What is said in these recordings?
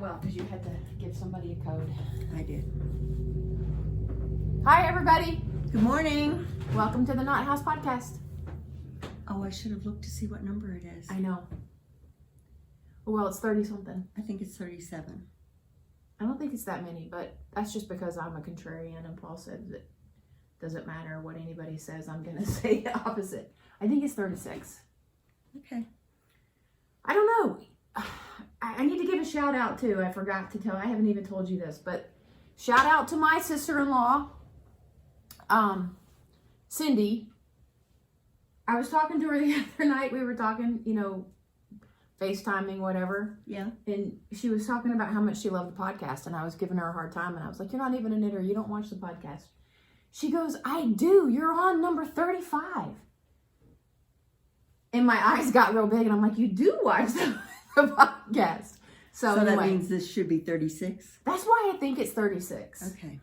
well because you had to give somebody a code. I did. Hi, everybody. Good morning. Welcome to the Knot House Podcast. Oh, I should have looked to see what number it is. I know. Well, it's 30-something. I think it's 37. I don't think it's that many, but that's just because I'm a contrarian and Paul said that it doesn't matter what anybody says, I'm going to say the opposite. I think it's 36. Okay. I don't know. I need to give a shout out too. I forgot to tell. I haven't even told you this, but shout out to my sister-in-law, Cindy. I was talking to her the other night. We were talking, FaceTiming, whatever. Yeah. And she was talking about how much she loved the podcast, and I was giving her a hard time, and I was like, "You're not even a knitter. You don't watch the podcast." She goes, "I do. You're on number 35. And my eyes got real big, and I'm like, "You do watch the podcast." So anyway, that means this should be 36? That's why I think it's 36. Okay.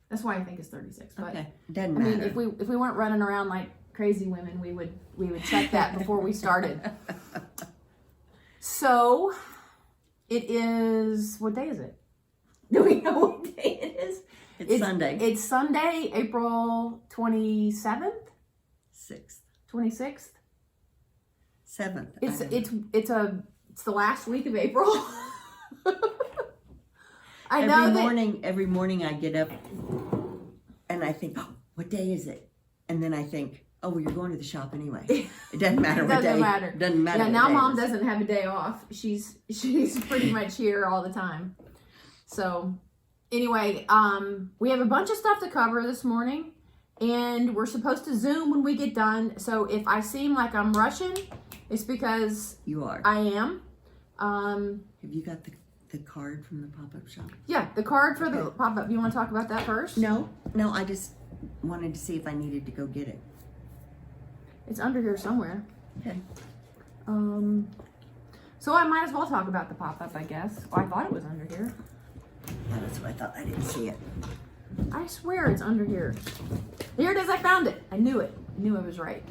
That's why I think it's 36. But okay. Doesn't matter. I mean, if we weren't running around like crazy women, we would check that before we started. So it is, what day is it? Do we know what day it is? It's Sunday. It's Sunday, April 27th? 6th. 26th? 7th. It's the last week of April. Every morning I get up and I think, oh, what day is it? And then I think, oh, well, you're going to the shop anyway. It doesn't matter what day. Doesn't matter. Yeah, now Mom doesn't have a day off. She's pretty much here all the time. So anyway, we have a bunch of stuff to cover this morning, and we're supposed to Zoom when we get done. So if I seem like I'm rushing, it's because you are. I am. Have you got the card from the pop-up shop? Yeah, the card for the pop-up. You want to talk about that first? No, I just wanted to see if I needed to go get it. It's under here somewhere. Okay. So I might as well talk about the pop-up, I guess. Well, I thought it was under here. Yeah, that's what I thought. I didn't see it. I swear it's under here. Here it is. I found it. I knew it. I knew I was right.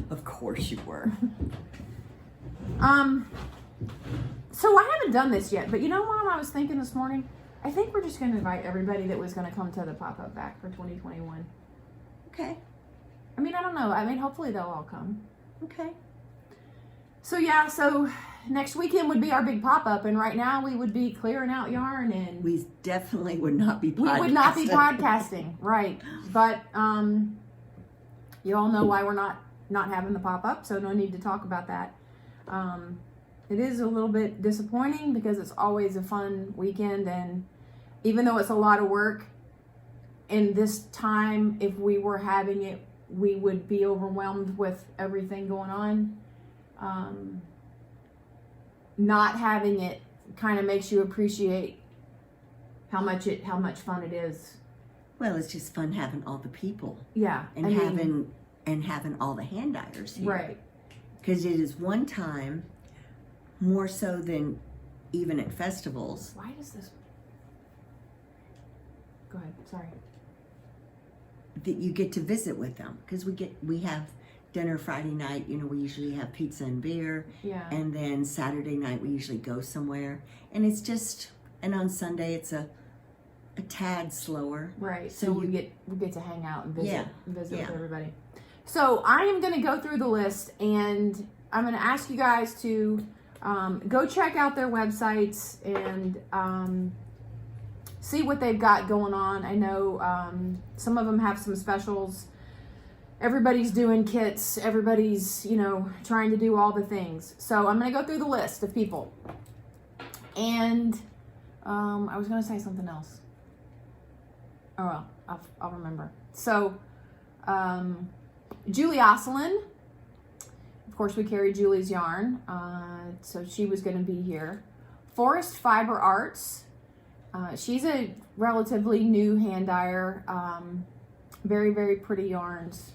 Of course you were. So I haven't done this yet, but you know, Mom, I was thinking this morning, I think we're just going to invite everybody that was going to come to the pop-up back for 2021. Okay. I mean, I don't know. I mean, hopefully they'll all come. Okay. So yeah, so next weekend would be our big pop-up, and right now we would be clearing out yarn, and we definitely would not be podcasting. We would not be podcasting, right. But you all know why we're not having the pop-up, so no need to talk about that. It is a little bit disappointing because it's always a fun weekend, and even though it's a lot of work, in this time, if we were having it, we would be overwhelmed with everything going on. Not having it kind of makes you appreciate how much fun it is. Well, it's just fun having all the people. Yeah. And having all the hand dyers here. Right. Because it is one time, more so than even at festivals. Why does this... Go ahead, sorry. That you get to visit with them. Because we have dinner Friday night, we usually have pizza and beer. Yeah. And then Saturday night we usually go somewhere. And it's just, and on Sunday it's a tad slower. Right. So we get to hang out and visit with everybody. So I am going to go through the list, and I'm going to ask you guys to go check out their websites and see what they've got going on. I know some of them have some specials. Everybody's doing kits. Everybody's, trying to do all the things. So I'm going to go through the list of people. And I was going to say something else. Oh, well, I'll remember. So, Julie Osselin. Of course, we carry Julie's yarn. So she was going to be here. Forest Fiber Arts. She's a relatively new hand dyer. Very, very pretty yarns.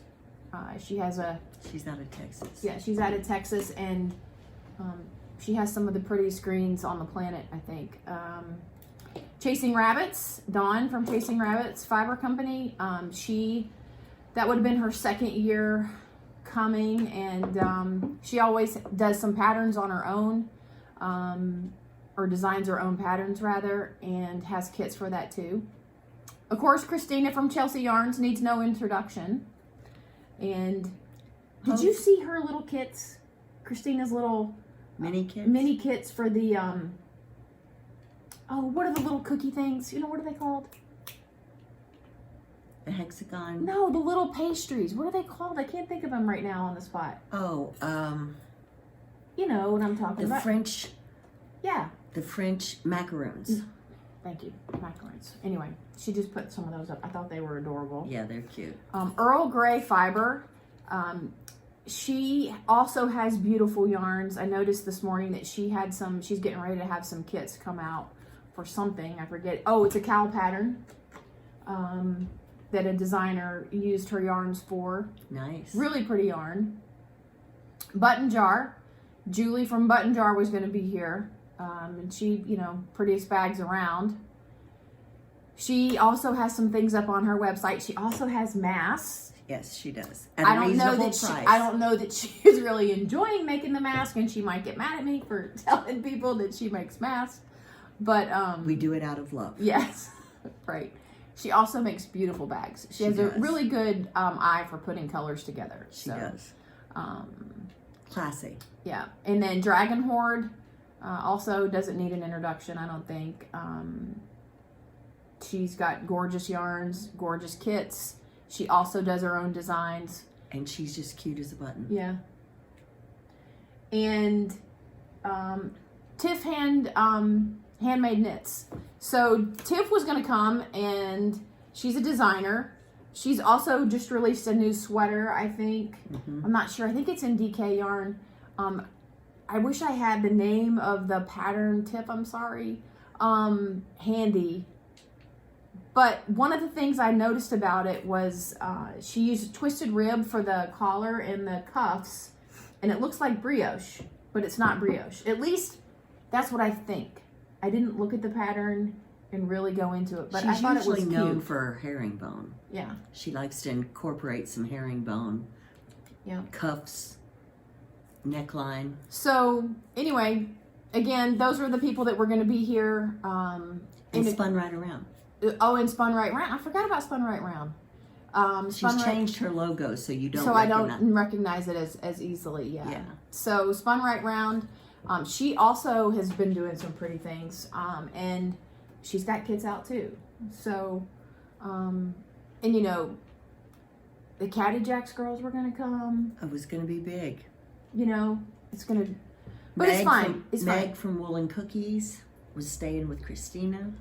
She's out of Texas. Yeah, she's out of Texas, and she has some of the prettiest screens on the planet, I think. Chasing Rabbits, Dawn from Chasing Rabbits Fiber Company. That would have been her second year coming, and she always does some patterns on her own. or designs her own patterns rather, and has kits for that too. Of course, Christina from Chelsea Yarns needs no introduction. And did you see her little kits? Christina's little mini kits? Mini kits for the, what are the little cookie things? You know, what are they called? A hexagon? No, the little pastries. What are they called? I can't think of them right now on the spot. Oh, you know what I'm talking about. The French. Yeah. The French macaroons. Thank you. Macarons. Anyway, she just put some of those up. I thought they were adorable. Yeah, they're cute. Earl Grey fiber. She also has beautiful yarns. I noticed this morning that she had some, she's getting ready to have some kits come out for something. I forget. Oh, it's a cowl pattern that a designer used her yarns for. Nice. Really pretty yarn. Button Jar. Julie from Button Jar was going to be here. And she, you know, prettiest bags around. She also has some things up on her website. She also has masks. Yes, she does. I don't know that she is really enjoying making the mask, and she might get mad at me for telling people that she makes masks. But we do it out of love. Yes, right. She also makes beautiful bags. She has a really good eye for putting colors together. She does. Classy. Yeah, and then Dragon Horde. Also doesn't need an introduction, I don't think. She's got gorgeous yarns, gorgeous kits. She also does her own designs. And she's just cute as a button. Yeah. And Tiff Handmade Knits. So Tiff was going to come, and she's a designer. She's also just released a new sweater, I think. Mm-hmm. I'm not sure. I think it's in DK yarn. I wish I had the name of the pattern, Tiff, I'm sorry, handy. But one of the things I noticed about it was she used twisted rib for the collar and the cuffs, and it looks like brioche, but it's not brioche. At least that's what I think. I didn't look at the pattern and really go into it, but I thought it was cute. She's usually known for her herringbone. Yeah. She likes to incorporate some herringbone. Yeah. Cuffs. Neckline. So anyway, again, those were the people that were going to be here. And Spun Right Around. Oh, and Spun Right Round. I forgot about Spun Right Round. She's changed her logo so you don't. So I don't recognize it as easily. Yeah. Yeah. So Spun Right Round. She also has been doing some pretty things, and she's got kids out too. So, and you know, the Caddy Jacks girls were going to come. It was going to be big. You know, it's going to, but it's fine. It's fine. Meg from Woolen Cookies was staying with Christina.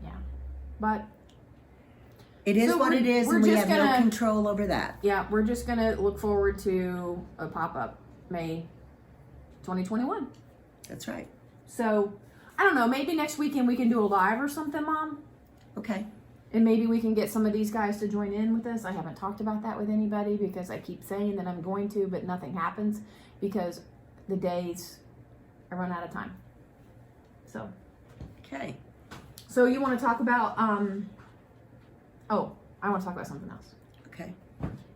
Yeah. But it is what it is, and we have no control over that. Yeah, we're just going to look forward to a pop-up May 2021. That's right. So, I don't know, maybe next weekend we can do a live or something, Mom. Okay. And maybe we can get some of these guys to join in with us. I haven't talked about that with anybody because I keep saying that I'm going to, but nothing happens because the days I run out of time. So. Okay. So you want to talk about, I want to talk about something else. Okay.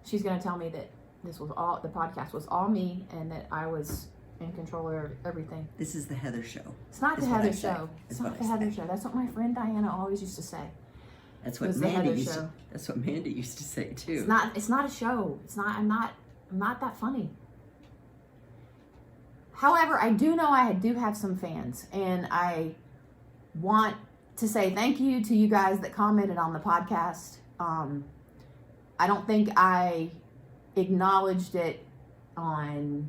She's going to tell me that the podcast was all me and that I was in control of everything. This is the Heather Show. It's not the Heather Show. It's not the Heather Show. That's what my friend Diana always used to say. That's what Mandy used to. That's what Mandy used to say too. It's not a show. It's not. I'm not that funny. However, I do know I do have some fans, and I want to say thank you to you guys that commented on the podcast. I don't think I acknowledged it on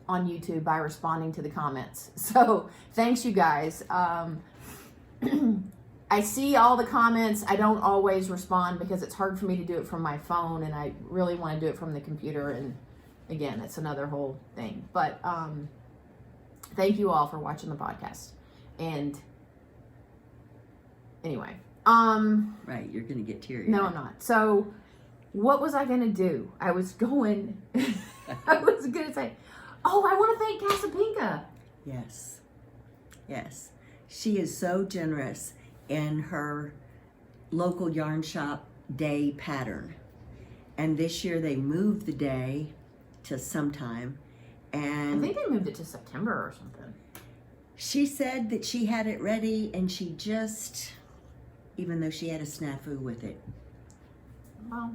YouTube by responding to the comments. So thanks, you guys. I see all the comments. I don't always respond because it's hard for me to do it from my phone, and I really want to do it from the computer. And again, that's another whole thing. But thank you all for watching the podcast. And anyway, right, you're gonna get teary. No, I'm not. So, what was I gonna do? I was gonna say, oh, I want to thank Casapinka. Yes, yes, she is so generous in her local yarn shop day pattern. And this year they moved the day to sometime. And I think they moved it to September or something. She said that she had it ready and she just, even though she had a snafu with it. Well,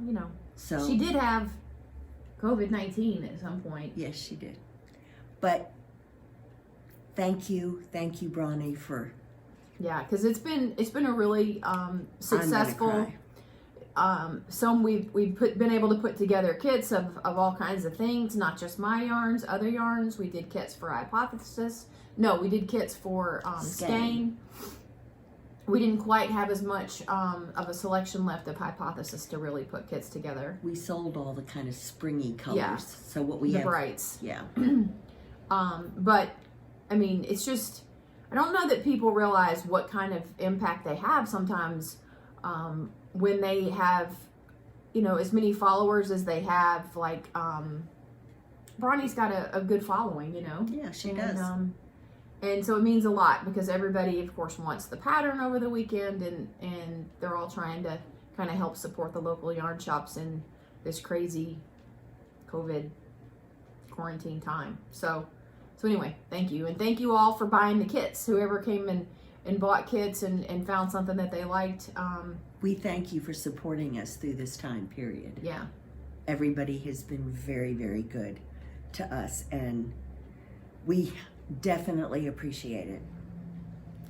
So she did have COVID-19 at some point. Yes, she did. But thank you, Bronny, for. Yeah, because it's been a really successful. Some we've been able to put together kits of all kinds of things, not just my yarns, other yarns. We did kits for Hypothesis. No, we did kits for Skein. We didn't quite have as much of a selection left of Hypothesis to really put kits together. We sold all the kind of springy colors. Yeah. So what we the have. brights. Yeah. But I mean, it's just, I don't know that people realize what kind of impact they have sometimes when they have, as many followers as they have. Like, Bronny's got a good following, Yeah, she does. And so it means a lot because everybody, of course, wants the pattern over the weekend, and they're all trying to kind of help support the local yarn shops in this crazy COVID quarantine time. So anyway, thank you. And thank you all for buying the kits. Whoever came and bought kits and found something that they liked. We thank you for supporting us through this time period. Yeah. Everybody has been very, very good to us, and we definitely appreciate it.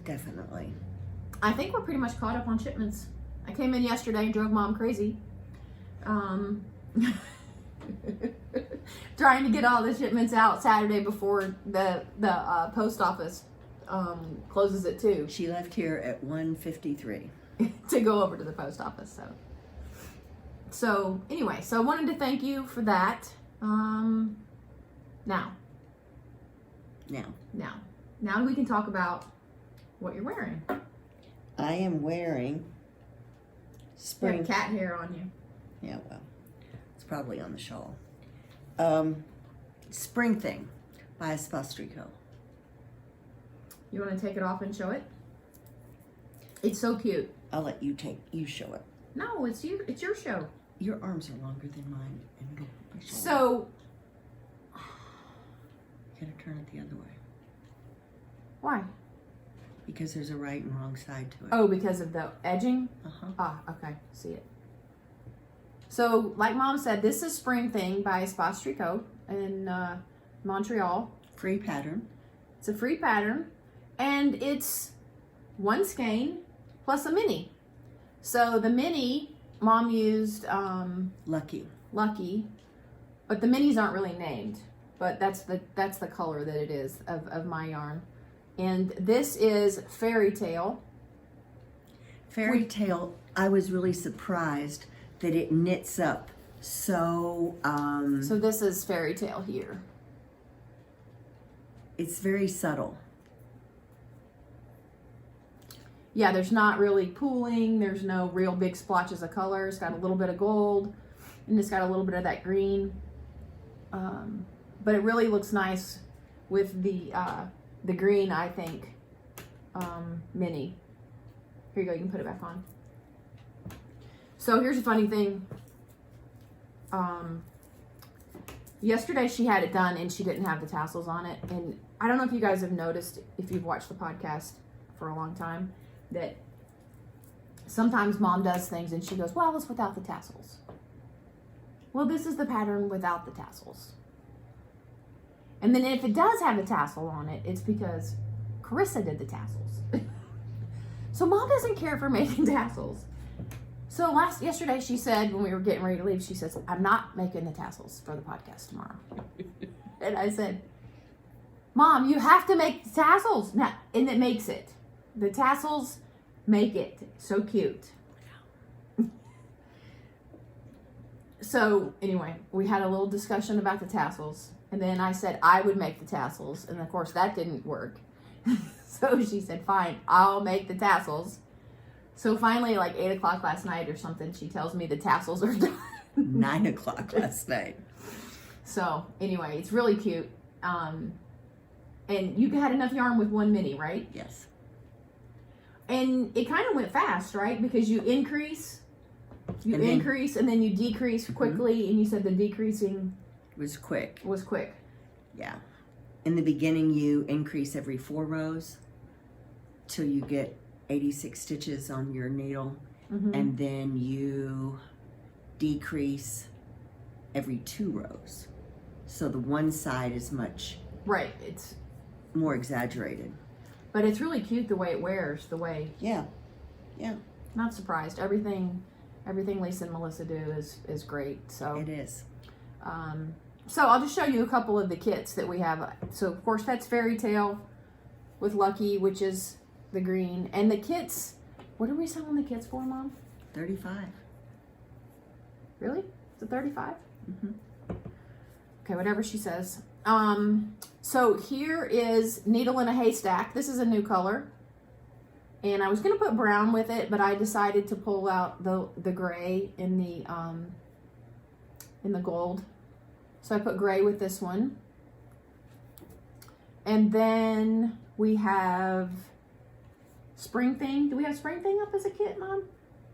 Definitely. I think we're pretty much caught up on shipments. I came in yesterday and drove Mom crazy. Trying to get all the shipments out Saturday before the post office closes at 2. She left here at 1:53 to go over to the post office. So anyway, so I wanted to thank you for that. Now we can talk about what you're wearing. I am wearing You spring. have cat hair on you. Yeah, well, it's probably on the shawl. Spring Thing by Espace. You want to take it off and show it? It's so cute. I'll let you show it. No, it's your show. Your arms are longer than mine, and go. So You gotta turn it the other way why? because there's a right and wrong side to it. Oh, because of the edging? Ah, okay. See it. So, like Mom said, this is Spring Thing by Espace Tricot in Montreal. Free pattern. It's a free pattern, and it's one skein plus a mini. So the mini, Mom used Lucky. but the minis aren't really named. But that's the color that it is of my yarn. And this is Fairytale. Fairytale, I was really surprised that it knits up so... So this is Fairytale here. It's very subtle. Yeah, there's not really pooling. There's no real big splotches of color. It's got a little bit of gold, and it's got a little bit of that green. But it really looks nice with the green, I think, mini. Here you go, you can put it back on. So here's a funny thing. Yesterday she had it done and she didn't have the tassels on it. And I don't know if you guys have noticed, if you've watched the podcast for a long time, that sometimes Mom does things and she goes, well, it's without the tassels. Well, this is the pattern without the tassels. And then if it does have a tassel on it, it's because Carissa did the tassels. So Mom doesn't care for making tassels. So yesterday she said, when we were getting ready to leave, she says, I'm not making the tassels for the podcast tomorrow. And I said, Mom, you have to make the tassels. Now, and it makes it. The tassels make it so cute. So anyway, we had a little discussion about the tassels. And then I said I would make the tassels. And of course that didn't work. So she said, fine, I'll make the tassels. So finally, like 8 o'clock last night or something, she tells me the tassels are done. 9 o'clock last night. So anyway, it's really cute. And you had enough yarn with one mini, right? Yes. And it kind of went fast, right? Because you increase, and then you decrease quickly. And you said the decreasing was quick. Was quick. Yeah. in the beginning you increase every 4 rows till you get 86 stitches on your needle, and then you decrease every 2 rows. So the one side is much it's more exaggerated. But it's really cute the way it wears, Yeah. Not surprised. Everything Lisa and Melissa do is great. So It is. So I'll just show you a couple of the kits that we have. So of course that's Fairytale with Lucky, which is the green. And the kits, what are we selling the kits for, Mom? $35. Really? Is it 35? Okay, whatever she says. So here is Needle in a Haystack. This is a new color. And I was gonna put brown with it, but I decided to pull out the gray in the gold. So I put gray with this one. And then we have Spring Thing. Do we have Spring Thing up as a kit, Mom?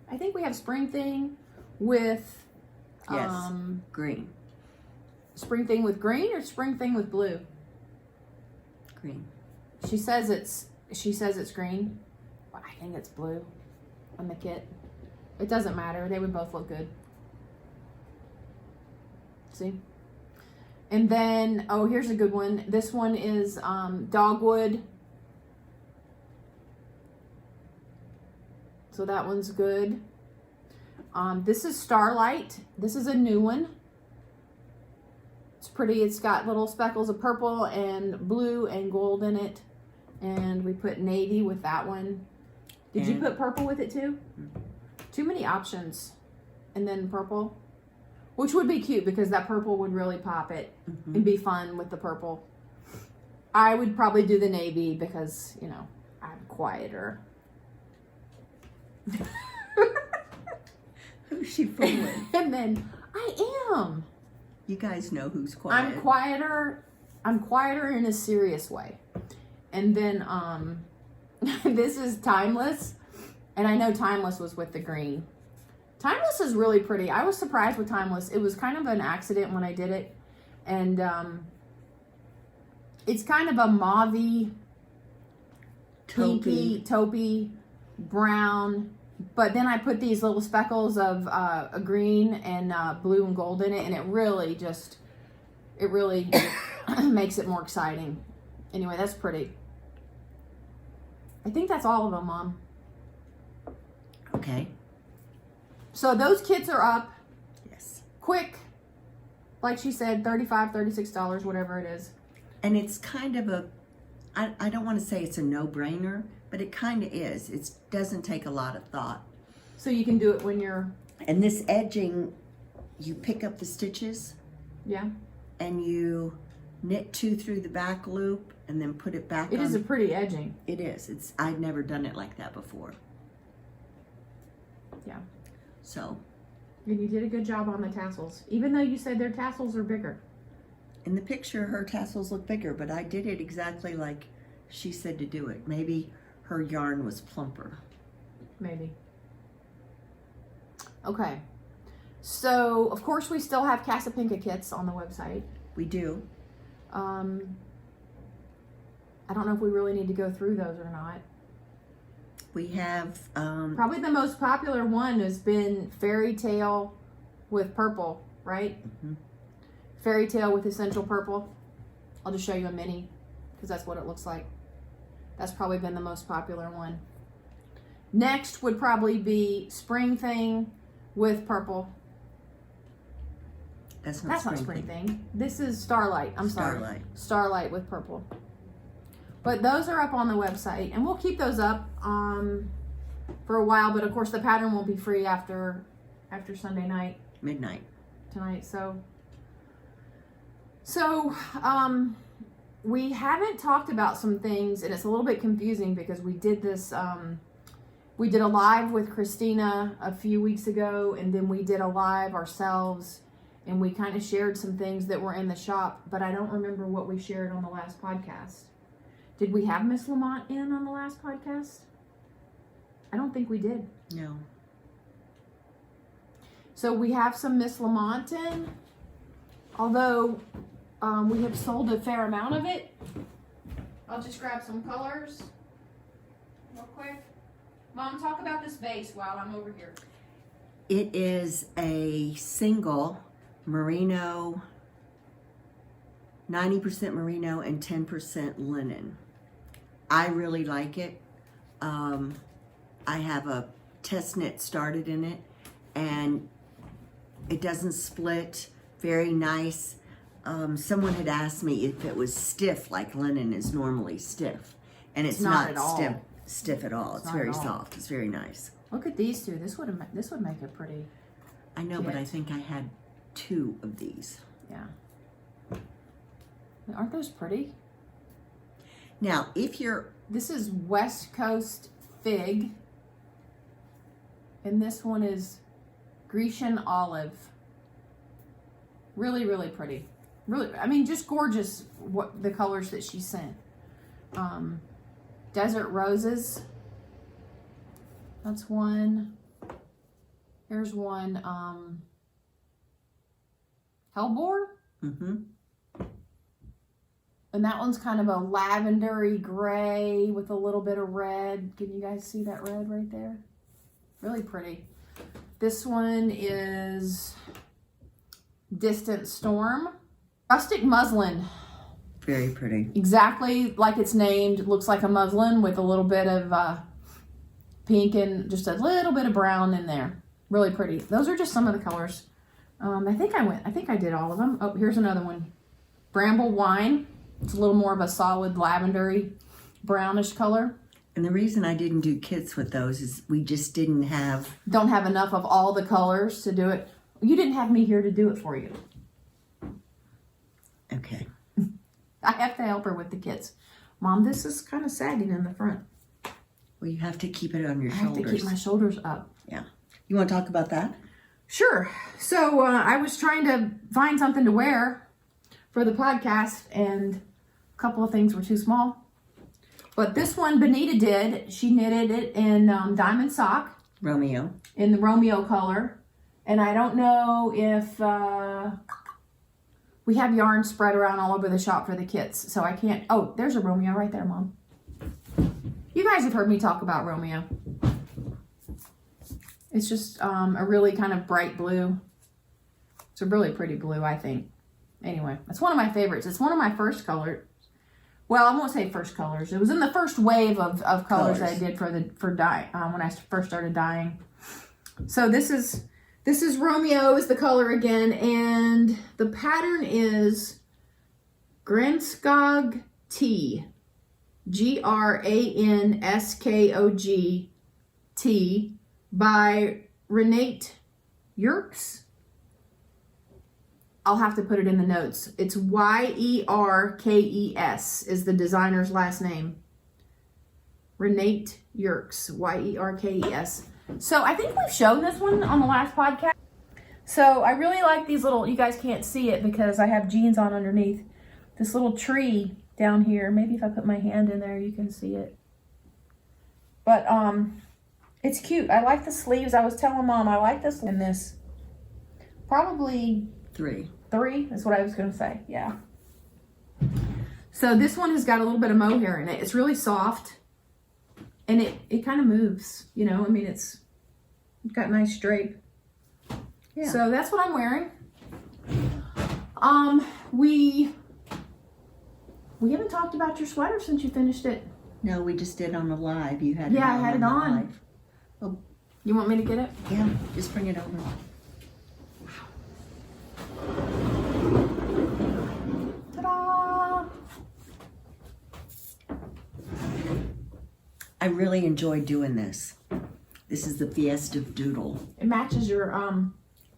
I think we have Spring Thing with green. Spring Thing with green or Spring Thing with blue? Green. She says it's green, but I think it's blue on the kit. It doesn't matter. They would both look good. See? And then, oh, here's a good one. This one is Dogwood. So that one's good. This is Starlight. This is a new one. It's pretty. It's got little speckles of purple and blue and gold in it. And we put navy with that one. Did you put purple with it too? Too many options. And then purple. Which would be cute because that purple would really pop it and be fun with the purple. I would probably do the navy because, you know, I'm quieter. Who's she fooling? And then I am. You guys know who's quiet. I'm quieter in a serious way. And then this is Timeless. And I know Timeless was with the green. Timeless is really pretty. I was surprised with Timeless. It was kind of an accident when I did it. And it's kind of a mauve-y, pinky, taupey, brown. But then I put these little speckles of a green and blue and gold in it. And it really makes it more exciting. Anyway, that's pretty. I think that's all of them, Mom. Okay. So those kits are up. Yes. Quick. Like she said, $35, $36, whatever it is. And it's kind of I don't want to say it's a no-brainer, but it kind of is. It doesn't take a lot of thought. So you can do it when you're... And this edging, you pick up the stitches. Yeah. And you knit 2 through the back loop and then put it back on. It is a pretty edging. It is. I've never done it like that before. Yeah. So. And you did a good job on the tassels. Even though you said their tassels are bigger. In the picture, her tassels look bigger, but I did it exactly like she said to do it. Maybe her yarn was plumper. Maybe. Okay. So, of course, we still have Casapinka kits on the website. We do. I don't know if we really need to go through those or not. We have... Probably the most popular one has been Fairytale with purple, right? Fairytale with essential purple. I'll just show you a mini because that's what it looks like. That's probably been the most popular one. Next would probably be Spring Thing with purple. That's not Spring Thing. This is Starlight. Starlight. Starlight with purple. But those are up on the website, and we'll keep those up for a while. But of course, the pattern will be free after Sunday night, midnight tonight. So we haven't talked about some things, and it's a little bit confusing because we did this. We did a live with Christina a few weeks ago, and then we did a live ourselves, and we kind of shared some things that were in the shop. But I don't remember what we shared on the last podcast. Did we have Miss Lamont in on the last podcast? I don't think we did. No. So we have some Miss Lamont in, although we have sold a fair amount of it. I'll just grab some colors real quick. Mom, talk about this base while I'm over here. It is a single merino, 90% merino and 10% linen. I really like it. I have a test knit started in it, and it doesn't split. Very nice. Someone had asked me if it was stiff like linen is normally stiff, and it's not at all. stiff at all. It's very soft. It's very nice. Look at these two. This would make it pretty. I know, but I think I had 2 of these. Yeah. Aren't those pretty? Now, if you're... This is West Coast Fig. And this one is Grecian Olive. Really, really pretty. Really, I mean, just gorgeous, what the colors that she sent. Desert Roses. That's one. Here's one. Hellebore. Mm-hmm. And that one's kind of a lavendery gray with a little bit of red. Can you guys see that red right there? Really pretty. This one is Distant Storm. Rustic Muslin. Very pretty. Exactly like it's named. It looks like a muslin with a little bit of pink and just a little bit of brown in there. Really pretty. Those are just some of the colors. I think I did all of them. Oh, here's another one. Bramble Wine. It's a little more of a solid lavendery brownish color. And the reason I didn't do kits with those is we just don't have enough of all the colors to do it. You didn't have me here to do it for you. Okay. I have to help her with the kits. Mom, this is kind of sagging in the front. Well, you have to keep it on your shoulders. I have to keep my shoulders up. Yeah. You want to talk about that? Sure. So I was trying to find something to wear for the podcast, and a couple of things were too small. But this one Bonita did. She knitted it in Diamond Sock. Romeo. In the Romeo color. And I don't know if... we have yarn spread around all over the shop for the kits, so I can't... Oh, there's a Romeo right there, Mom. You guys have heard me talk about Romeo. It's just a really kind of bright blue. It's a really pretty blue, I think. Anyway, it's one of my favorites. It's one of my first colors. Well, I won't say first colors. It was in the first wave of colors that I did for dye when I first started dyeing. So this is Romeo is the color again, and the pattern is Granskog T, Granskog by Renate Yerkes. I'll have to put it in the notes. It's Yerkes is the designer's last name. Renate Yerkes, Yerkes. So I think we've shown this one on the last podcast. So I really like these little, you guys can't see it because I have jeans on underneath. This little tree down here. Maybe if I put my hand in there, you can see it. But it's cute. I like the sleeves. I was telling Mom I like this and this. Probably 3 is what I was going to say. Yeah. So this one has got a little bit of mohair in it. It's really soft. And it kind of moves, you know. I mean, it's got nice drape. Yeah. So that's what I'm wearing. We haven't talked about your sweater since you finished it. No, we just did on the live. You had it on. Yeah, I had it on. Live. Oh, you want me to get it? Yeah, just bring it over. Ta-da! I really enjoy doing this. This is the festive-doodle. It matches your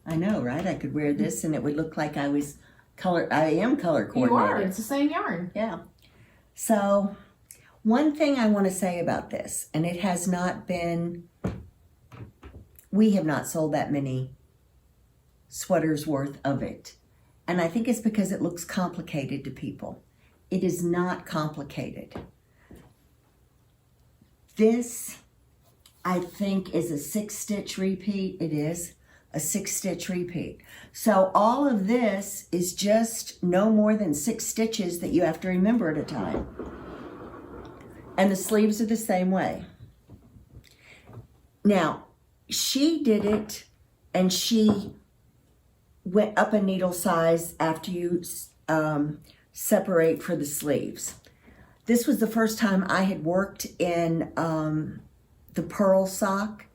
I know, right? I could wear this and it would look like I am color coordinated. You are. It's the same yarn. Yeah. So, one thing I want to say about this, and it has not been, we have not sold that many sweaters worth of it. And I think it's because it looks complicated to people. It is not complicated. This, I think, is a 6-stitch repeat. It is a 6-stitch repeat. So all of this is just no more than 6 stitches that you have to remember at a time. And the sleeves are the same way. Now, she did it, and she went up a needle size after you separate for the sleeves. This was the first time I had worked in the pearl sock,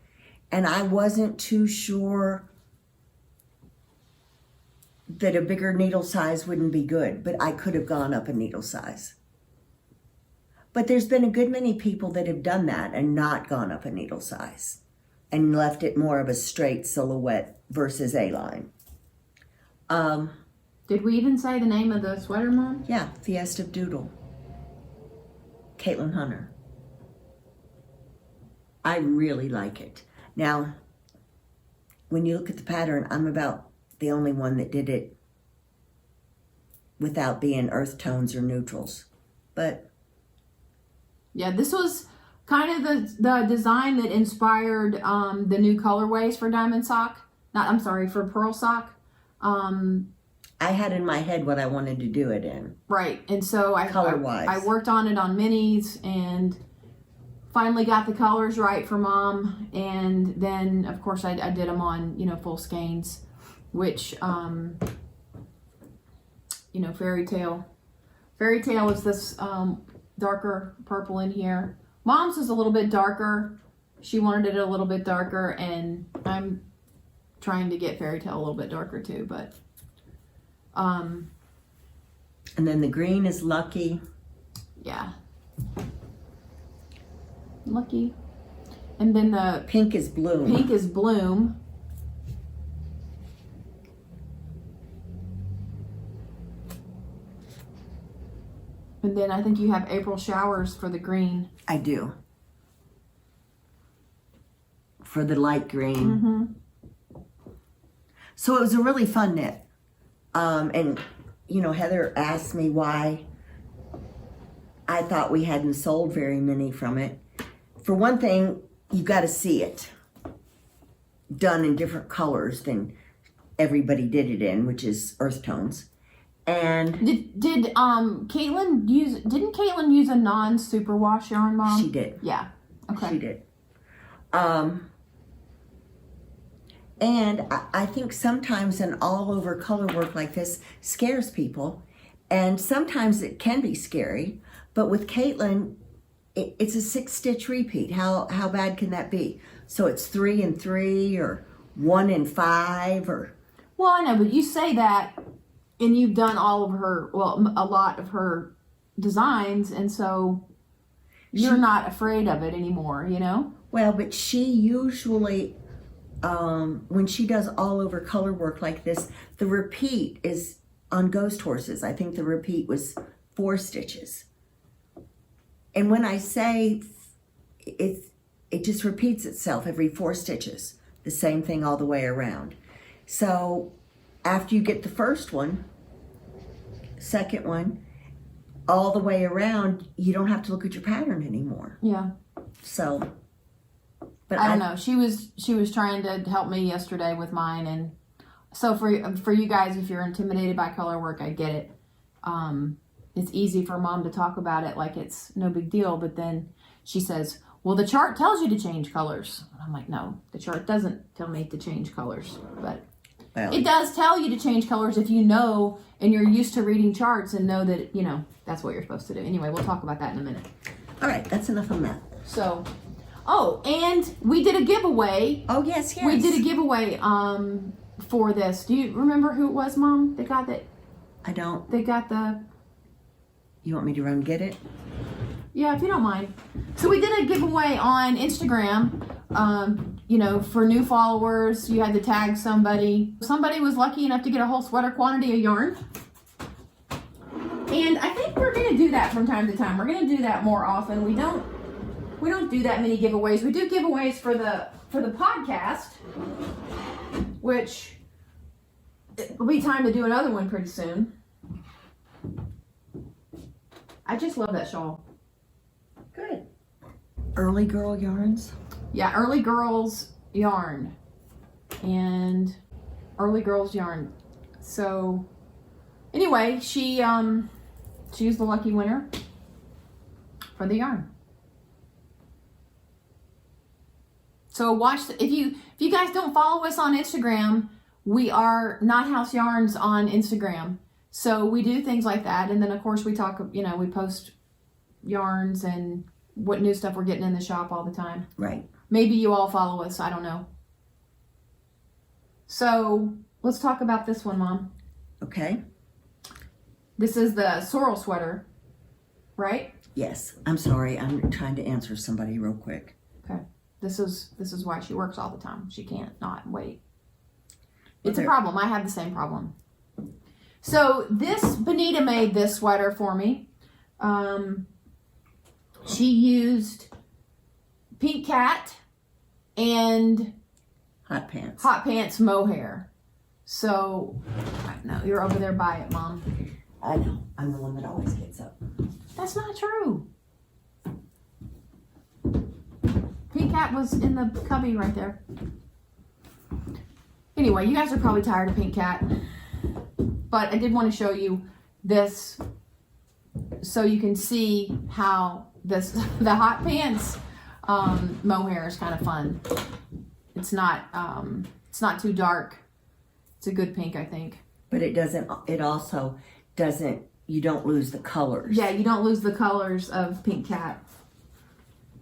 and I wasn't too sure that a bigger needle size wouldn't be good, but I could have gone up a needle size. But there's been a good many people that have done that and not gone up a needle size and left it more of a straight silhouette versus A-line. Did we even say the name of the sweater, Mom? Yeah, festive-doodle. Caitlin Hunter. I really like it. Now, when you look at the pattern, I'm about the only one that did it without being earth tones or neutrals. But yeah, this was kind of the design that inspired the new colorways for diamond sock. For pearl sock. I had in my head what I wanted to do it in. Right, and so color-wise. I worked on it on minis and finally got the colors right for Mom. And then, of course, I did them on, full skeins, which, Fairytale. Fairytale is this darker purple in here. Mom's is a little bit darker. She wanted it a little bit darker, and I'm trying to get Fairytale a little bit darker too, but and then the green is Lucky. Yeah. Lucky. And then the pink is Bloom. Pink is Bloom. And then I think you have April Showers for the green. I do. For the light green. Mm-hmm. So it was a really fun knit. And, Heather asked me why I thought we hadn't sold very many from it. For one thing, you got to see it done in different colors than everybody did it in, which is earth tones. And didn't Caitlin use a non-superwash yarn, Mom? She did. Yeah. Okay. She did. And I think sometimes an all-over color work like this scares people. And sometimes it can be scary. But with Caitlin, it's a 6-stitch repeat. How bad can that be? So it's 3 and 3 or 1 and 5 or... Well, I know, but you say that and you've done all of her, a lot of her designs. And so you're not afraid of it anymore, Well, but she usually... when she does all over color work like this, the repeat is on Ghost Horses. I think the repeat was 4 stitches. And when I say it just repeats itself every 4 stitches, the same thing all the way around. So after you get the first one, second one, all the way around, you don't have to look at your pattern anymore. Yeah. So... But I don't know. She was trying to help me yesterday with mine, and so for you guys, if you're intimidated by color work, I get it. It's easy for Mom to talk about it like it's no big deal, but then she says, "Well, the chart tells you to change colors." And I'm like, "No, the chart doesn't tell me to change colors, but it does tell you to change colors if you know and you're used to reading charts and know that that's what you're supposed to do." Anyway, we'll talk about that in a minute. All right, that's enough on that. So. Oh, and we did a giveaway. Oh, yes. We did a giveaway for this. Do you remember who it was, Mom? They got that. I don't. They got the... You want me to run get it? Yeah, if you don't mind. So we did a giveaway on Instagram. For new followers, you had to tag somebody. Somebody was lucky enough to get a whole sweater quantity of yarn. And I think we're going to do that from time to time. We're going to do that more often. We don't do that many giveaways. We do giveaways for the podcast, which it'll be time to do another one pretty soon. I just love that shawl. Good. Early Girl Yarns? Yeah, Early Girls Yarn. And Early Girls Yarn. So anyway, she's the lucky winner for the yarn. So watch, if you guys don't follow us on Instagram, we are Not House Yarns on Instagram. So we do things like that. And then of course we talk, you know, we post yarns and what new stuff we're getting in the shop all the time. Right. Maybe you all follow us, I don't know. So let's talk about this one, Mom. Okay. This is the Sorrel Sweater, right? Yes. I'm sorry. I'm trying to answer somebody real quick. Okay. This is why she works all the time. She can't not wait. It's a problem. I have the same problem. So this Bonita made this sweater for me. She used Pink Cat and Hot Pants mohair. So, no, you're over there by it, Mom. I know. I'm the one that always gets up. That's not true. Pink Cat was in the cubby right there. Anyway, you guys are probably tired of Pink Cat. But I did want to show you this so you can see how the Hot Pants mohair is kind of fun. It's not too dark. It's a good pink, I think. But it also doesn't, you don't lose the colors. Yeah, you don't lose the colors of Pink Cat.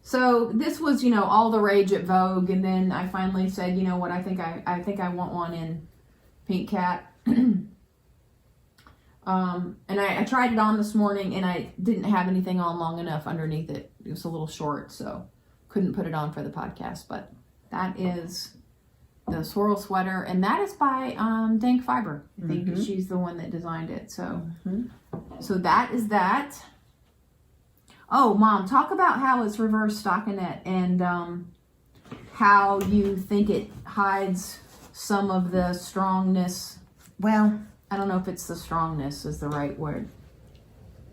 So this was, you know, all the rage at Vogue, and then I finally said, you know what, I think I want one in Pink Cat. And I tried it on this morning, and I didn't have anything on long enough underneath it. It was a little short, so couldn't put it on for the podcast. But that is the Sorrel Sweater, and that is by Dank Fiber. I think she's the one that designed it. So, so that is that. Oh, Mom, talk about how it's reverse stockinette and how you think it hides some of the strongness. Well, I don't know if it's the strongness is the right word.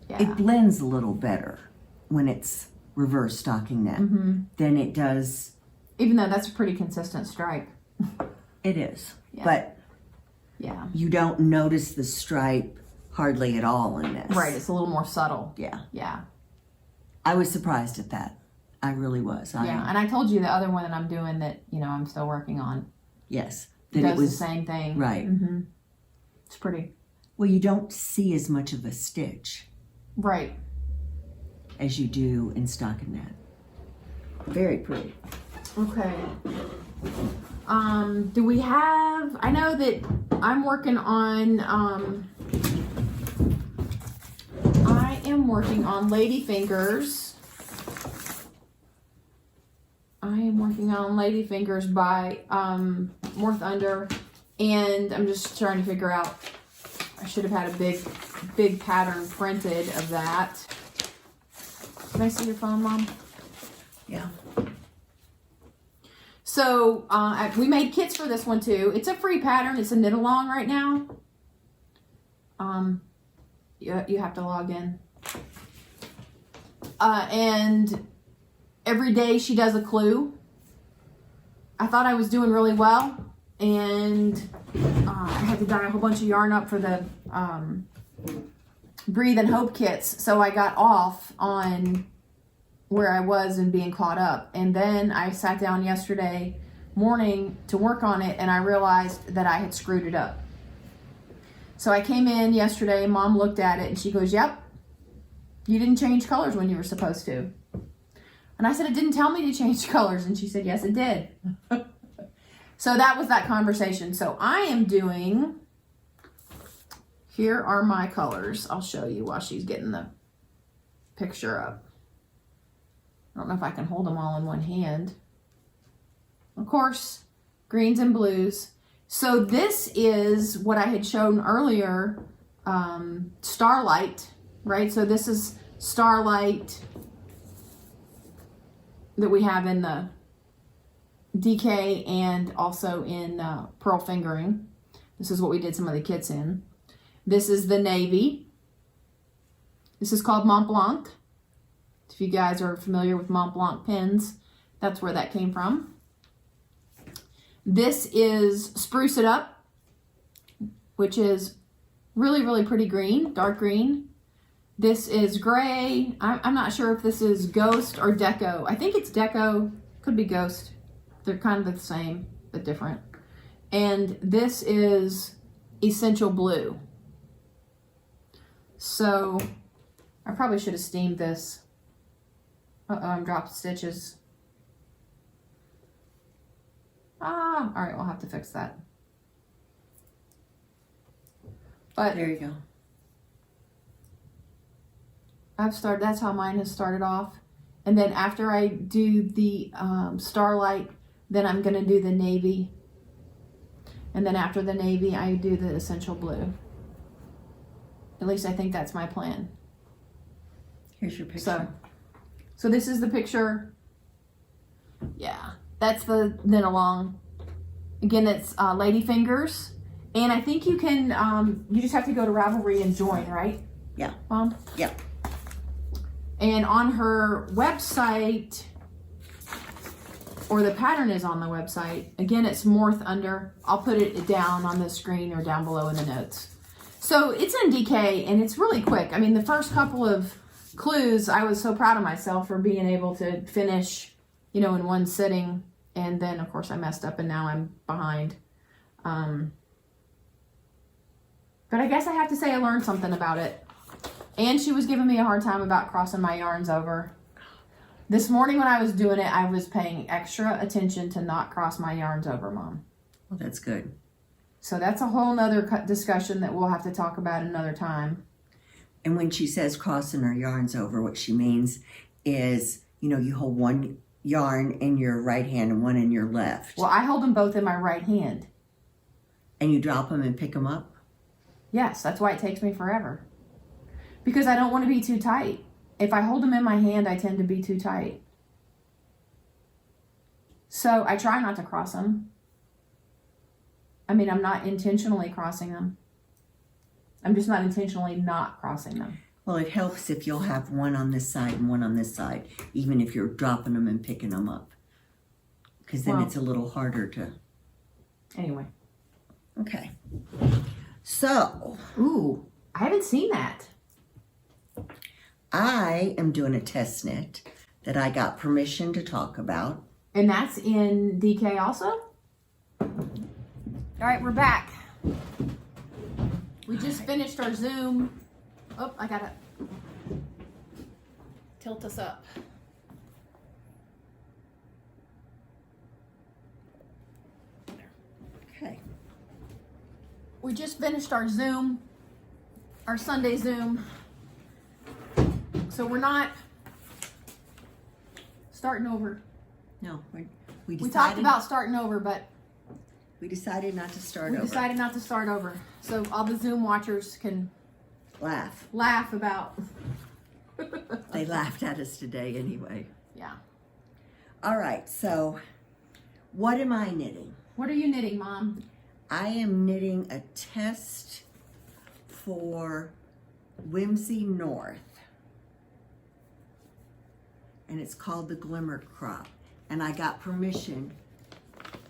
Yeah. It blends a little better when it's reverse stockinette than it does. Even though that's a pretty consistent stripe. It is. Yeah. But yeah, you don't notice the stripe hardly at all in this. Right, it's a little more subtle. Yeah. Yeah. I was surprised at that. I really was. Yeah, and I told you the other one that I'm doing that, you know, I'm still working on. Yes. That That does it was the same thing. right. It's pretty. Well, you don't see as much of a stitch Right. as you do in stockinette. Very pretty. Okay. Do we have, I know that I'm working on, I am working on Ladyfingers. I am working on Ladyfingers by Morthunder, and I'm just trying to figure out, I should have had a big pattern printed of that. Can I see your phone, Mom? Yeah. So we made kits for this one too. It's a free pattern. It's a knit along right now. You have to log in. And every day she does a clue. I thought I was doing really well, and I had to dye a whole bunch of yarn up for the Breathe and Hope kits, so I got off on where I was and being caught up. And then I sat down yesterday morning to work on it, and I realized that I had screwed it up. So I came in yesterday, Mom looked at it, and she goes, "Yep, you didn't change colors when you were supposed to." And I said, "It didn't tell me to change colors." And she said, "Yes, it did." So that was that conversation. So I am doing, here are my colors. I'll show you while she's getting the picture up. I don't know if I can hold them all in one hand. Of course, greens and blues. So this is what I had shown earlier, Starlight, right? So this is Starlight that we have in the DK and also in Pearl Fingering. This is what we did some of the kits in. This is the navy. This is called Mont Blanc. If you guys are familiar with Mont Blanc pins, that's where that came from. This is Spruce It Up, which is really, really pretty green, dark green. This is gray. I'm not sure if this is Ghost or Deco. I think it's Deco. Could be Ghost. They're kind of the same, but different. And this is Essential Blue. So I probably should have steamed this. Uh-oh, I'm dropped stitches. All right, we'll have to fix that. But there you go. that's how mine has started off. And then after I do the Starlight, then I'm gonna do the navy. And then after the navy, I do the Essential Blue. At least I think that's my plan. Here's your picture. So this is the picture. Yeah, that's the knit along. Again, it's Ladyfingers. And I think you can, you just have to go to Ravelry and join, right? Yeah. Mom? Yeah. And on her website, or the pattern is on the website. Again, it's Morthunder. I'll put it down on the screen or down below in the notes. So it's in DK and it's really quick. I mean, the first couple of clues, I was so proud of myself for being able to finish, you know, in one sitting. And then of course I messed up and now I'm behind. But I guess I have to say I learned something about it. And she was giving me a hard time about crossing my yarns over. This morning when I was doing it, I was paying extra attention to not cross my yarns over, Mom. Well, that's good. So that's a whole nother discussion that we'll have to talk about another time. And when she says crossing her yarns over, what she means is, you know, you hold one yarn in your right hand and one in your left. Well, I hold them both in my right hand. And you drop them and pick them up? Yes, that's why it takes me forever. Because I don't want to be too tight. If I hold them in my hand, I tend to be too tight. So I try not to cross them. I mean, I'm not intentionally crossing them. I'm just not intentionally not crossing them. Well, it helps if you'll have one on this side and one on this side, even if you're dropping them and picking them up. Because then it's a little harder to... Anyway. Okay. So... Ooh, I haven't seen that. I am doing a test knit that I got permission to talk about. And that's in DK also? All right, we're back. We just finished our Zoom. Oh, I gotta tilt us up. Okay. We just finished our Zoom, our Sunday Zoom. So we're not starting over. No, we talked about starting over, but we decided not to start over. We decided not to start over. So all the Zoom watchers can laugh about. They laughed at us today anyway. Yeah. All right, so what am I knitting? What are you knitting, Mom? I am knitting a test for Whimsy North. And it's called the Glimmer Crop. And I got permission,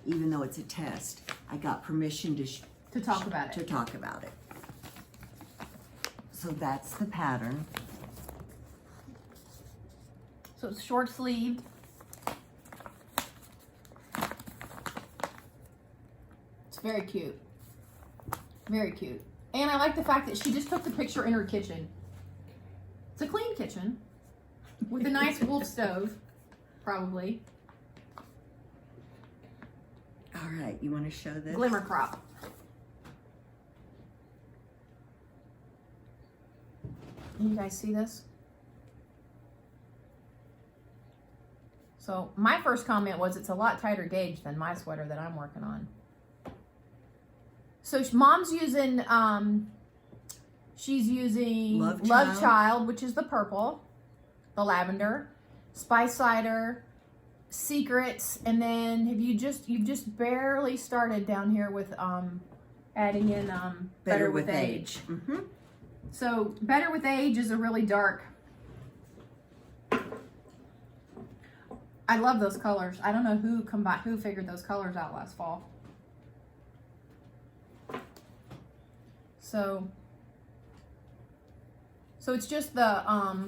even though it's a test, I got permission to talk about it. To talk about it. So that's the pattern. So it's short sleeved. It's very cute. Very cute. And I like the fact that she just took the picture in her kitchen. It's a clean kitchen with a nice wolf stove, probably. All right, you want to show this? Glimmer Crop. Can you guys see this? So my first comment was it's a lot tighter gauge than my sweater that I'm working on. So Mom's using, she's using Love Child, which is the purple, the lavender, Spice Cider, Secrets, and then you've just barely started down here with adding in Better with Age. Mm-hmm. So Better with Age is a really dark. I love those colors. I don't know who figured those colors out last fall. So it's just the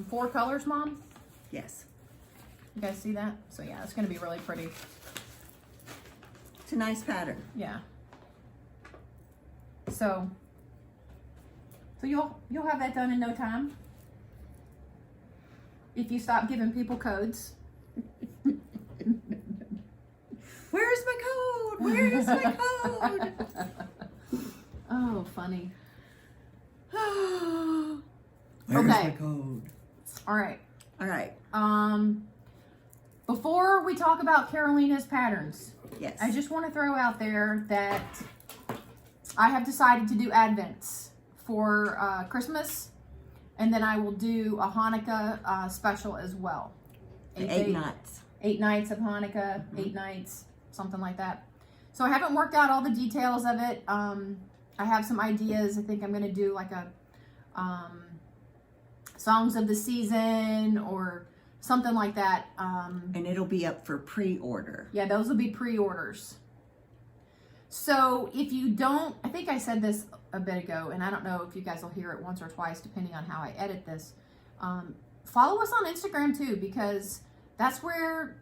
4 colors, Mom? Yes. You guys see that? So yeah, it's gonna be really pretty. It's a nice pattern. Yeah. So you'll have that done in no time. If you stop giving people codes. Where's my code? Where's my code? Oh, funny. Where's Okay. my code? All right. All right. Before we talk about Carolina's patterns, Yes. I just want to throw out there that I have decided to do Advents for Christmas, and then I will do a Hanukkah special as well. 8 nights. 8 nights of Hanukkah, 8 nights, something like that. So I haven't worked out all the details of it. I have some ideas. I think I'm going to do like a songs of the season or something like that. And it'll be up for pre-order. Yeah, those will be pre-orders. So if you don't, I think I said this a bit ago, and I don't know if you guys will hear it once or twice depending on how I edit this. Follow us on Instagram too, because that's where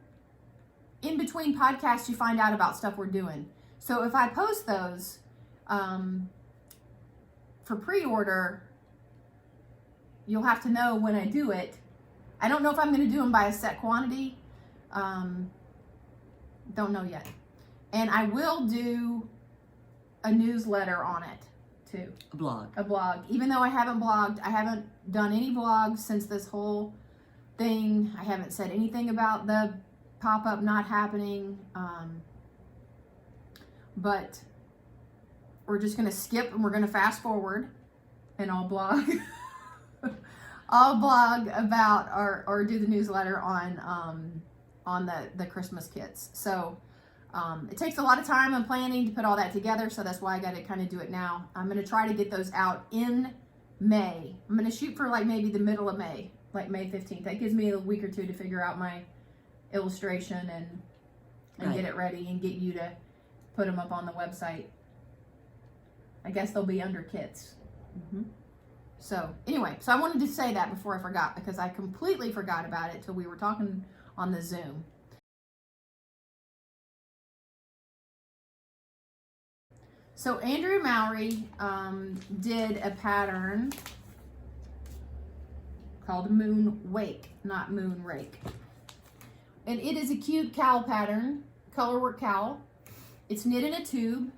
in between podcasts you find out about stuff we're doing. So if I post those for pre-order, you'll have to know when I do it. I don't know if I'm going to do them by a set quantity. Don't know yet. And I will do a newsletter on it too. A blog. A blog. Even though I haven't blogged, I haven't done any blogs since this whole thing. I haven't said anything about the pop-up not happening. But we're just going to skip and we're going to fast forward and I'll blog. I'll blog about or do the newsletter on the Christmas kits. So it takes a lot of time and planning to put all that together, so that's why I got to kind of do it now. I'm going to try to get those out in May. I'm going to shoot for like maybe the middle of May, like May 15th. That gives me a week or two to figure out my illustration and Right. get it ready and get you to put them up on the website. I guess they'll be under kits. So anyway, so I wanted to say that before I forgot, because I completely forgot about it till we were talking on the Zoom. So Andrew Mowry did a pattern called Moon Wake, not Moon Rake. And it is a cute cowl pattern, colorwork cowl. It's knit in a tube,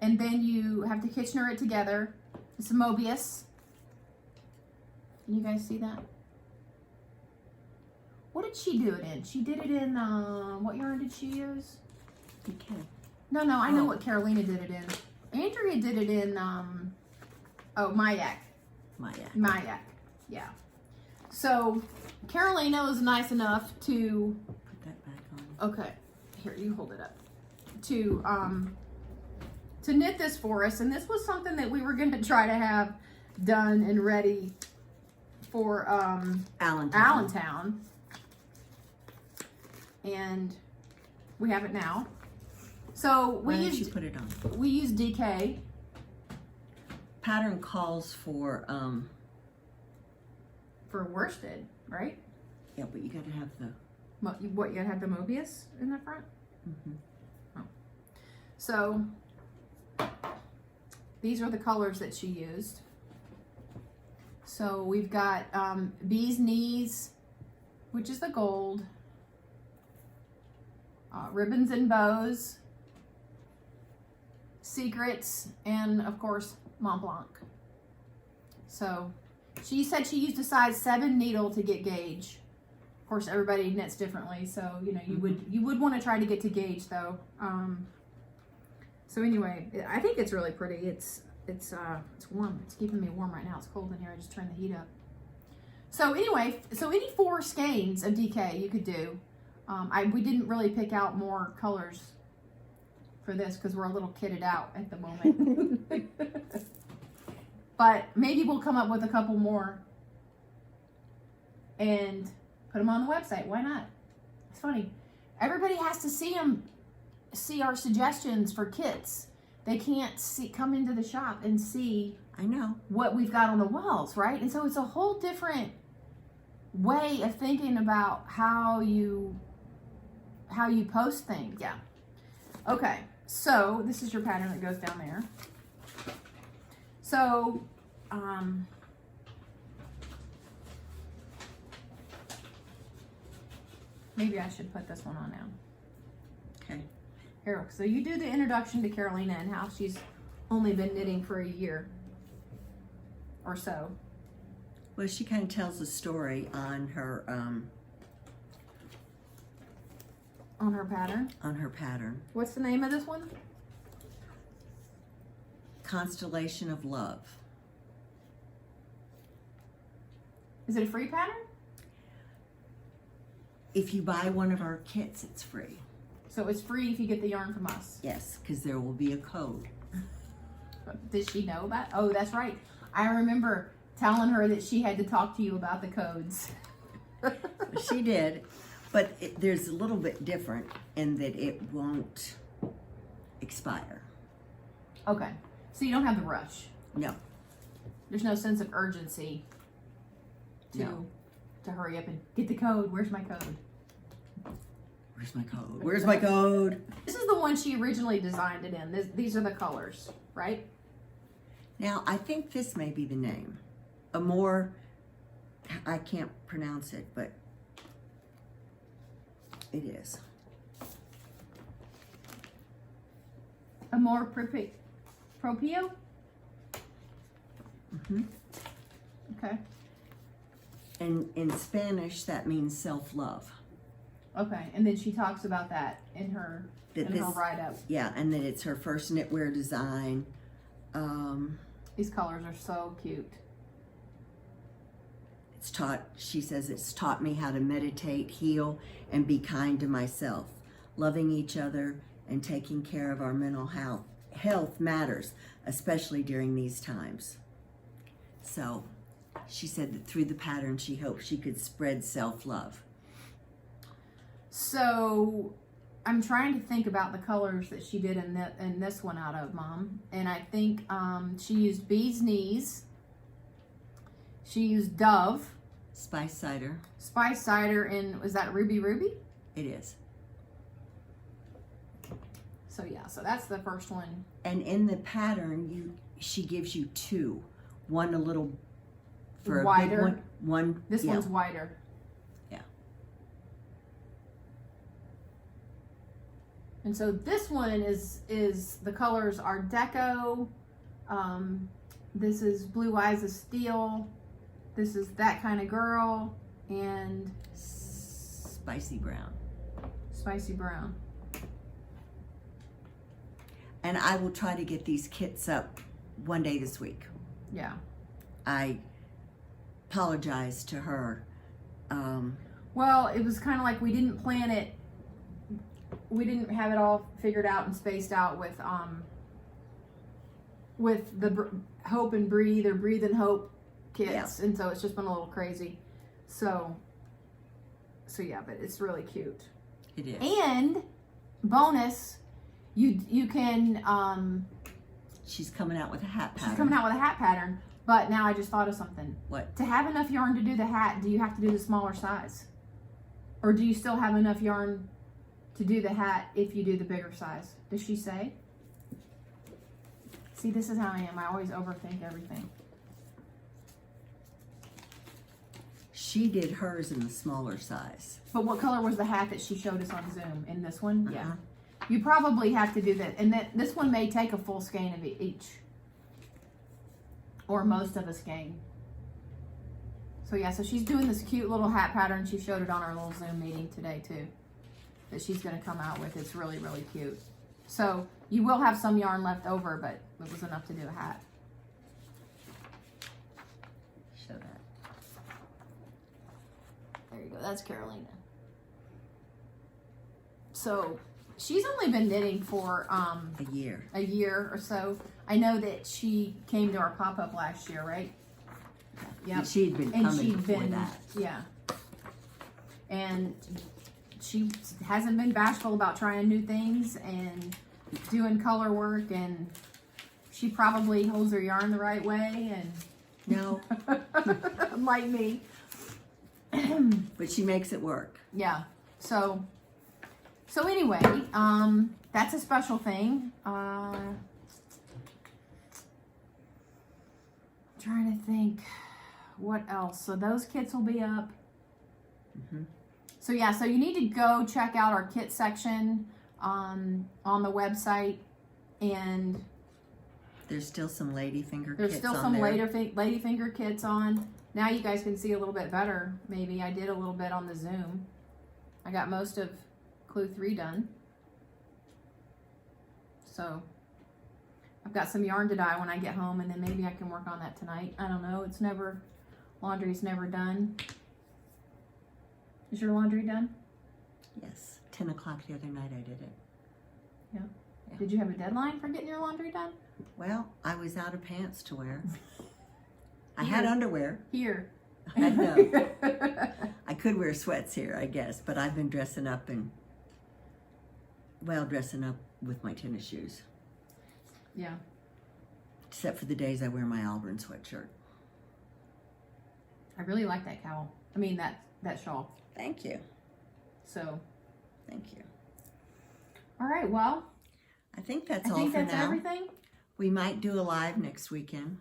and then you have to Kitchener it together. It's a Mobius. Can you guys see that? What did she do it in? She did it in, what yarn did she use? Okay. No, I know what Carolina did it in. Andrea did it in, Mayak. Mayak, yeah. So, Carolina was nice enough to... Put that back on. Okay, here, you hold it up. To knit this for us, and this was something that we were going to try to have done and ready for Allentown. And we have it now. So Why don't you put it on? We use DK. Pattern calls for worsted, right? yeah, but you gotta have the What, you gotta have the Mobius in the front? Oh. So these are the colors that she used. So we've got Bee's Knees, which is the gold, Ribbons and Bows, Secrets, and of course Mont Blanc. So she said she used a size 7 needle to get gauge. Of course, everybody knits differently, so you know you would want to try to get to gauge though. So anyway, I think it's really pretty. It's warm. It's keeping me warm right now. It's cold in here. I just turned the heat up. So anyway, so any 4 skeins of DK you could do. We didn't really pick out more colors for this because we're a little kitted out at the moment. But maybe we'll come up with a couple more and put them on the website. Why not? It's funny. Everybody has to see our suggestions for kits. They can't come into the shop and see I know what we've got on the walls, right? And so it's a whole different way of thinking about how you post things. Yeah. Okay, so this is your pattern that goes down there. So, maybe I should put this one on now. Okay. Here, so you do the introduction to Carolina and how she's only been knitting for a year or so. Well, she kind of tells a story on her pattern. on her pattern. What's the name of this one? Constellation of Love. Is it a free pattern? If you buy one of our kits, it's free. So it's free if you get the yarn from us. Yes, because there will be a code. Does she know about? Oh, that's right. I remember telling her that she had to talk to you about the codes. She did, but there's a little bit different in that it won't expire. Okay, so you don't have the rush. No. There's no sense of urgency to hurry up and get the code. Where's my code? Where's my code? Where's my code? This is the one she originally designed it in. These are the colors, right? Now, I think this may be the name. Amor, I can't pronounce it, but it is. Amor Propio? Mm-hmm. Okay. And in Spanish, that means self-love. Okay, and then she talks about that in her write-up. Yeah, and that it's her first knitwear design. These colors are so cute. She says it's taught me how to meditate, heal, and be kind to myself. Loving each other and taking care of our mental health matters, especially during these times. So she said that through the pattern, she hoped she could spread self-love. So I'm trying to think about the colors that she did in this one out of, Mom. And I think she used Bee's Knees. She used Dove. Spice cider. Spice cider, and was that Ruby Ruby? It is. So yeah, so that's the first one. And in the pattern, she gives you two. One a little for wider. A big one. This one's wider. Yeah. And so this one is the colors are Deco. This is Blue Eyes of Steel. This is That Kind of Girl, and Spicy Brown. Spicy Brown. And I will try to get these kits up one day this week. Yeah. I apologize to her. Well, it was kind of like we didn't plan it. We didn't have it all figured out and spaced out with the Hope and Breathe or Breathe and Hope kits, and so it's just been a little crazy. So yeah, but it's really cute. It is. And bonus, you can she's coming out with a hat pattern. she's coming out with a hat pattern. But now I just thought of something. What? To have enough yarn to do the hat, do you have to do the smaller size, or do you still have enough yarn to do the hat if you do the bigger size? Does she say? See, this is how I am. I always overthink everything. She did hers in the smaller size. But what color was the hat that she showed us on Zoom? In this one? Uh-huh. Yeah. You probably have to do that. And this one may take a full skein of each. Or most of a skein. So yeah, so she's doing this cute little hat pattern. She showed it on our little Zoom meeting today too. That she's going to come out with. It's really, really cute. So you will have some yarn left over, but it was enough to do a hat. Show that. There you go. That's Carolina. So she's only been knitting for A year or so. I know that she came to our pop-up last year, right? Yeah. And she'd been coming before that. Yeah. And she hasn't been bashful about trying new things and doing color work, and she probably holds her yarn the right way, and No. like me. But she makes it work. Yeah. So So anyway, that's a special thing. Trying to think what else. So those kits will be up. So yeah, so you need to go check out our kit section on the website, and there's still some Ladyfinger there's kits still on some there. Ladyfinger kits on. Now you guys can see a little bit better. Maybe I did a little bit on the Zoom. I got most of Clue 3 done. So I've got some yarn to dye when I get home, and then maybe I can work on that tonight. I don't know. It's never, laundry's never done. Is your laundry done? Yes. 10 o'clock the other night I did it. Yeah. Did you have a deadline for getting your laundry done? Well, I was out of pants to wear. I had underwear. Here. I know. I could wear sweats here, I guess, but I've been dressing up with my tennis shoes. Yeah. Except for the days I wear my Auburn sweatshirt. I really like that cowl. I mean, that shawl. Thank you. So. Thank you. All right, well. I think that's I all think for that's now. everything. We might do a live next weekend.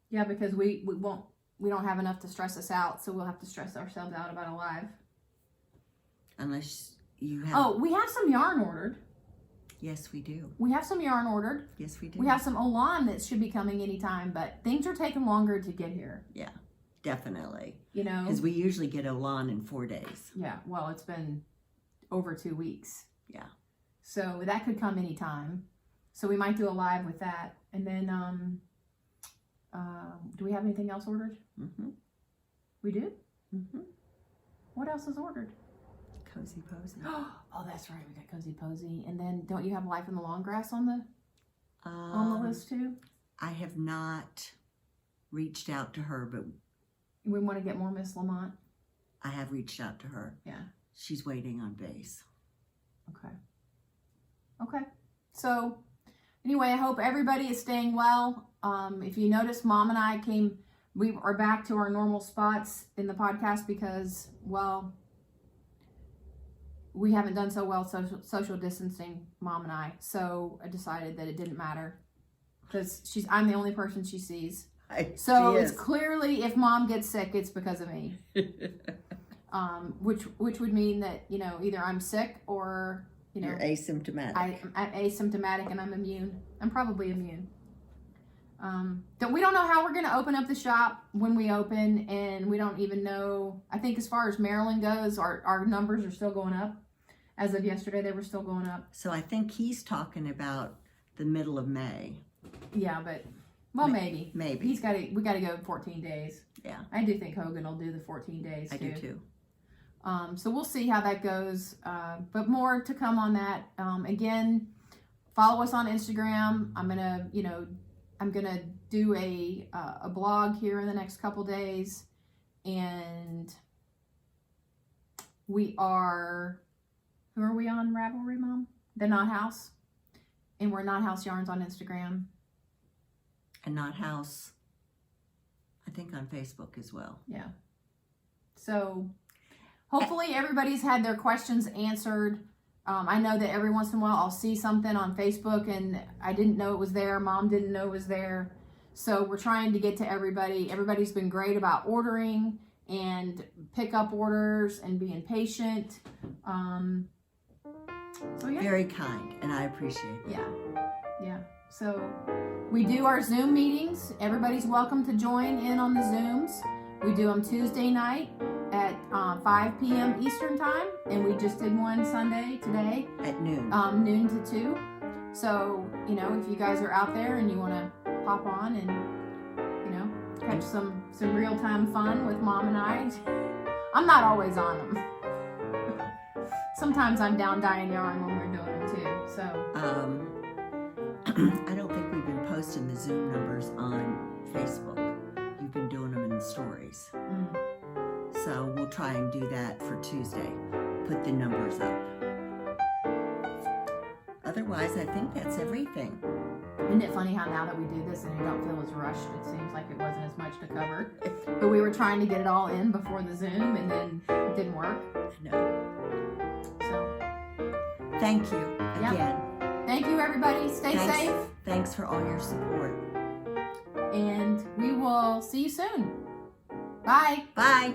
Yeah, because we don't have enough to stress us out, so we'll have to stress ourselves out about a live. Unless you have... Oh, we have some yarn ordered. Yes, we do. We have some yarn ordered. Yes, we do. We have some Elan that should be coming anytime, but things are taking longer to get here. Yeah, definitely. You know? Because we usually get Elan in 4 days. Yeah, well, it's been over 2 weeks. Yeah. So that could come anytime. So we might do a live with that. And then, do we have anything else ordered? Mm-hmm. We do? Mm-hmm. What else is ordered? Cozy Posy. Oh, that's right. We got Cozy Posy. And then don't you have Life in the Long Grass on the list too? I have not reached out to her, but We want to get more Miss Lamont. I have reached out to her. Yeah. She's waiting on base. Okay. Okay. So anyway, I hope everybody is staying well. If you notice, Mom and I we are back to our normal spots in the podcast because, well, we haven't done so well social distancing, Mom and I. So I decided that it didn't matter because I'm the only person she sees. So it's clearly, if Mom gets sick, it's because of me. Which would mean that, you know, either I'm sick or, you know, you're asymptomatic. I'm asymptomatic and I'm immune. I'm probably immune. We don't know how we're going to open up the shop when we open, and we don't even know. I think as far as Maryland goes, our numbers are still going up. As of yesterday, they were still going up. So I think he's talking about the middle of May. Yeah, but well, maybe. Maybe. We got to go 14 days. Yeah. I do think Hogan will do the 14 days too. I do too. So we'll see how that goes. But more to come on that. Again, follow us on Instagram. I'm gonna do a blog here in the next couple days, and who are we on Ravelry, Mom? The Knot House, and we're Knot House Yarns on Instagram, and Knot House, I think, on Facebook as well. Yeah. So hopefully everybody's had their questions answered. I know that every once in a while I'll see something on Facebook and I didn't know it was there. Mom didn't know it was there. So we're trying to get to everybody. Everybody's been great about ordering and pick up orders and being patient. So yeah. Very kind, and I appreciate it. Yeah. So we do our Zoom meetings. Everybody's welcome to join in on the Zooms. We do them Tuesday night at 5 p.m. Eastern time, and we just did one Sunday today at noon. Noon to 2. So, you know, if you guys are out there and you want to pop on and, you know, catch some real-time fun with Mom and I. I'm not always on them. Sometimes I'm down dyeing yarn when we're doing them too. So I don't think we've been posting the Zoom numbers on Facebook. You've been doing them in the stories. So we'll try and do that for Tuesday. Put the numbers up. Otherwise, I think that's everything. Isn't it funny how now that we do this and it don't feel as rushed, it seems like it wasn't as much to cover. But we were trying to get it all in before the Zoom and then it didn't work. No. So Thank you again. Thank you, everybody. Stay safe. Thanks for all your support. And we will see you soon. Bye. Bye.